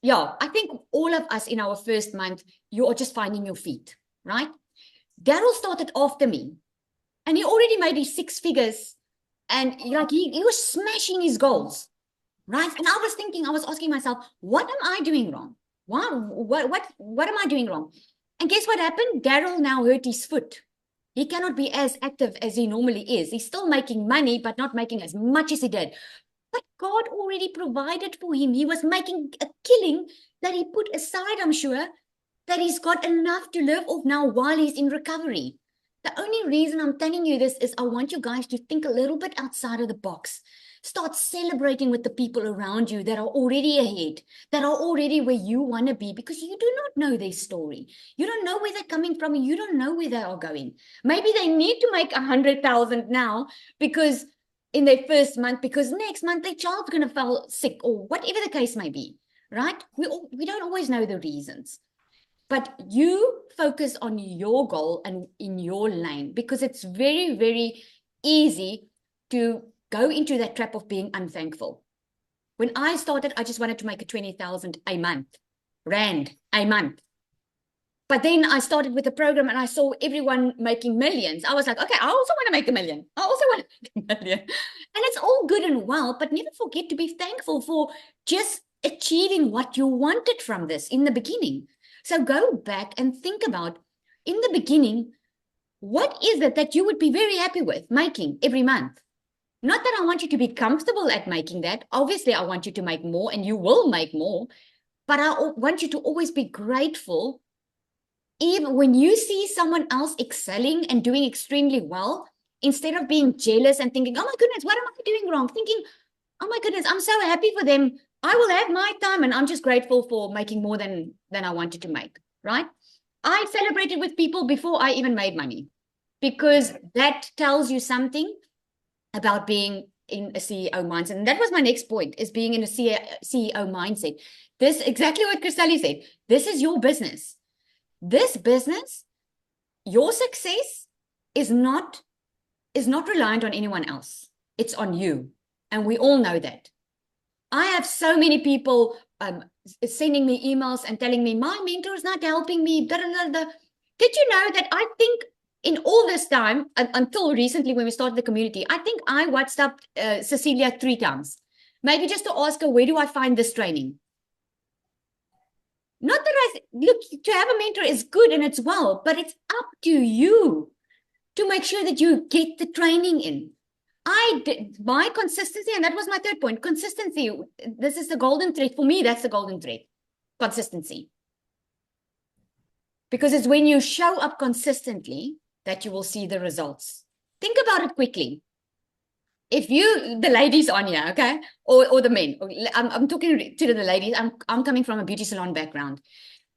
I think all of us in our first month, you are just finding your feet, right? Daryl started after me and he already made his 6 figures, and he was smashing his goals, right? And I was asking myself, what am I doing wrong? What am I doing wrong? And guess what happened? Daryl now hurt his foot. He cannot be as active as he normally is. He's still making money, but not making as much as he did. But God already provided for him. He was making a killing that he put aside, I'm sure, that he's got enough to live off now while he's in recovery. The only reason I'm telling you this is I want you guys to think a little bit outside of the box. Start celebrating with the people around you that are already ahead, that are already where you want to be, because you do not know their story. You don't know where they're coming from, and you don't know where they are going. Maybe they need to make 100,000 now because in their first month because next month their child's going to fall sick or whatever the case may be, right? We don't always know the reasons. But you focus on your goal and in your lane, because it's very, very easy to go into that trap of being unthankful. When I started, I just wanted to make a 20,000 a month, rand a month. But then I started with a program and I saw everyone making millions. I was like, okay, I also want to make a million. I also want to make a million. And it's all good and well, but never forget to be thankful for just achieving what you wanted from this in the beginning. So go back and think about, in the beginning, what is it that you would be very happy with making every month? Not that I want you to be comfortable at making that. Obviously, I want you to make more and you will make more. But I want you to always be grateful. Even when you see someone else excelling and doing extremely well, instead of being jealous and thinking, oh my goodness, what am I doing wrong? Thinking, oh my goodness, I'm so happy for them. I will have my time and I'm just grateful for making more than I wanted to make, right? I celebrated with people before I even made money, because that tells you something about being in a CEO mindset. And that was my next point, is being in a CEO mindset. This exactly what Christelle said. This is your business. This business, your success is not reliant on anyone else. It's on you. And we all know that. I have so many people sending me emails and telling me, my mentor is not helping me. Did you know that I think in all this time, until recently when we started the community, I think I WhatsApped Cecilia 3 times. Maybe just to ask her, where do I find this training? Not that look, to have a mentor is good and it's well, but it's up to you to make sure that you get the training in. I did my consistency, and that was my third point. Consistency. This is the golden thread. For me, that's the golden thread. Consistency. Because it's when you show up consistently that you will see the results. Think about it quickly. If you, the ladies on here, okay, or the men, I'm talking to the ladies. I'm coming from a beauty salon background.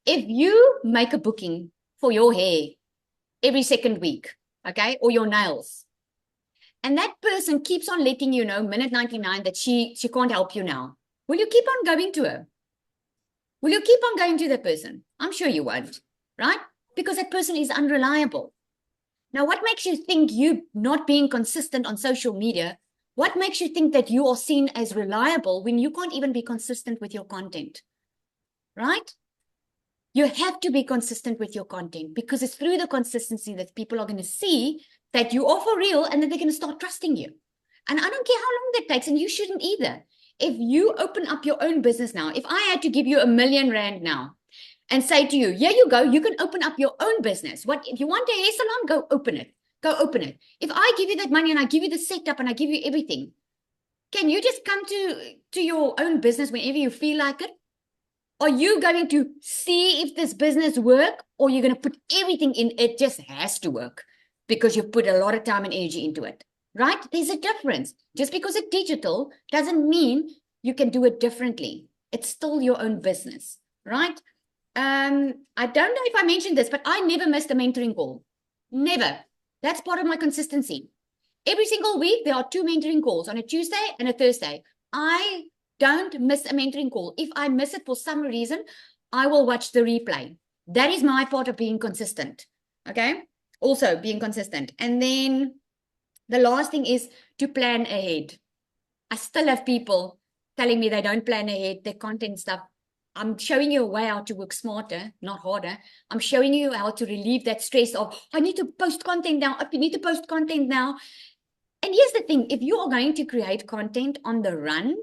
If you make a booking for your hair every second week, okay, or your nails, and that person keeps on letting you know, minute 99, that she can't help you now, will you keep on going to her? Will you keep on going to that person? I'm sure you won't, right? Because that person is unreliable. Now, what makes you think you not being consistent on social media? What makes you think that you are seen as reliable when you can't even be consistent with your content, right? You have to be consistent with your content, because it's through the consistency that people are going to see that you are for real, and then they're going to start trusting you. And I don't care how long that takes, and you shouldn't either. If you open up your own business now, if I had to give you R1 million now and say to you, here you go, you can open up your own business. What if you want a hair salon? Go open it. Go open it. If I give you that money and I give you the setup and I give you everything, can you just come to your own business whenever you feel like it? Are you going to see if this business works, or you're going to put everything in? It just has to work because you've put a lot of time and energy into it, right? There's a difference. Just because it's digital doesn't mean you can do it differently. It's still your own business, right? I don't know if I mentioned this, but I never missed a mentoring call. Never. That's part of my consistency. Every single week, there are 2 mentoring calls on a Tuesday and a Thursday. I don't miss a mentoring call. If I miss it for some reason, I will watch the replay. That is my part of being consistent. Okay. Also being consistent. And then the last thing is to plan ahead. I still have people telling me they don't plan ahead, their content stuff. I'm showing you a way how to work smarter, not harder. I'm showing you how to relieve that stress of, I need to post content now. I need to post content now. And here's the thing, if you are going to create content on the run,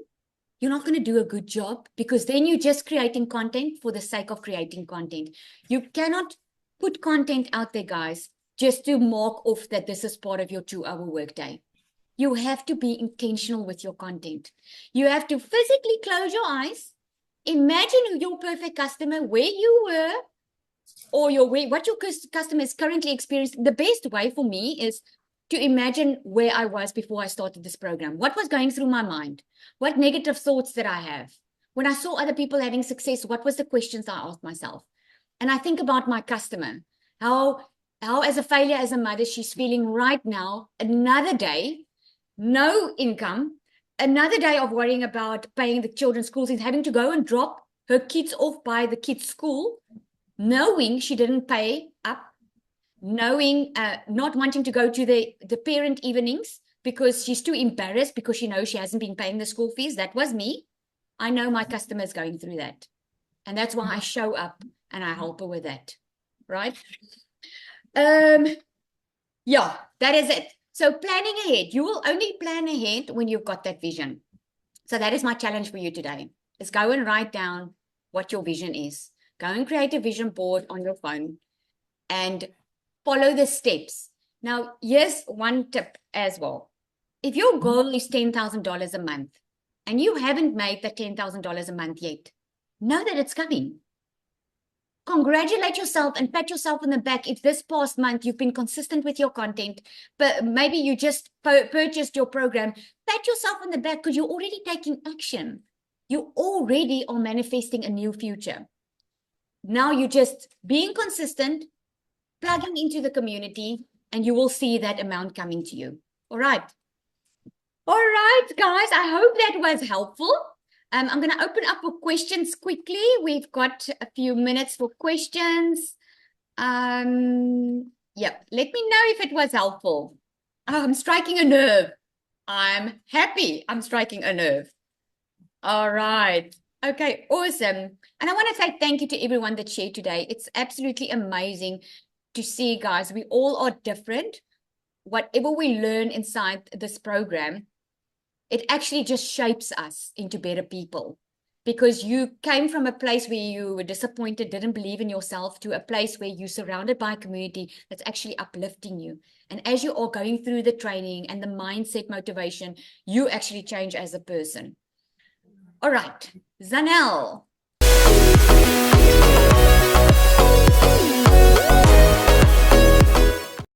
you're not going to do a good job, because then you're just creating content for the sake of creating content. You cannot put content out there, guys, just to mark off that this is part of your 2-hour workday. You have to be intentional with your content. You have to physically close your eyes, imagine your perfect customer, where you were, or what your customer is currently experiencing. The best way for me is to imagine where I was before I started this program. What was going through my mind? What negative thoughts did I have? When I saw other people having success, what was the questions I asked myself? And I think about my customer, how as a failure as a mother, she's feeling right now, another day, no income, another day of worrying about paying the children's school fees, having to go and drop her kids off by the kids' school, knowing she didn't pay up, knowing not wanting to go to the parent evenings because she's too embarrassed because she knows she hasn't been paying the school fees. That was me. I know my customer is going through that. And that's why I show up and I help her with that. Right? Yeah, that is it. So planning ahead. You will only plan ahead when you've got that vision. So that is my challenge for you today. Is go and write down what your vision is. Go and create a vision board on your phone and follow the steps. Now, here's one tip as well. If your goal is $10,000 a month and you haven't made the $10,000 a month yet, know that it's coming. Congratulate yourself and pat yourself on the back if this past month you've been consistent with your content, but maybe you just purchased your program. Pat yourself on the back because you're already taking action. You already are manifesting a new future. Now you're just being consistent, plugging into the community, and you will see that amount coming to you. All right. All right, guys, I hope that was helpful. I'm going to open up for questions quickly. We've got a few minutes for questions. Yep, let me know if it was helpful. Oh, I'm striking a nerve. I'm happy I'm striking a nerve. All right. Okay, awesome. And I want to say thank you to everyone that shared today. It's absolutely amazing to see, guys. We all are different. Whatever we learn inside this program, it actually just shapes us into better people, because you came from a place where you were disappointed, didn't believe in yourself, to a place where you're surrounded by a community that's actually uplifting you. And as you are going through the training and the mindset motivation, you actually change as a person. All right, Zanel.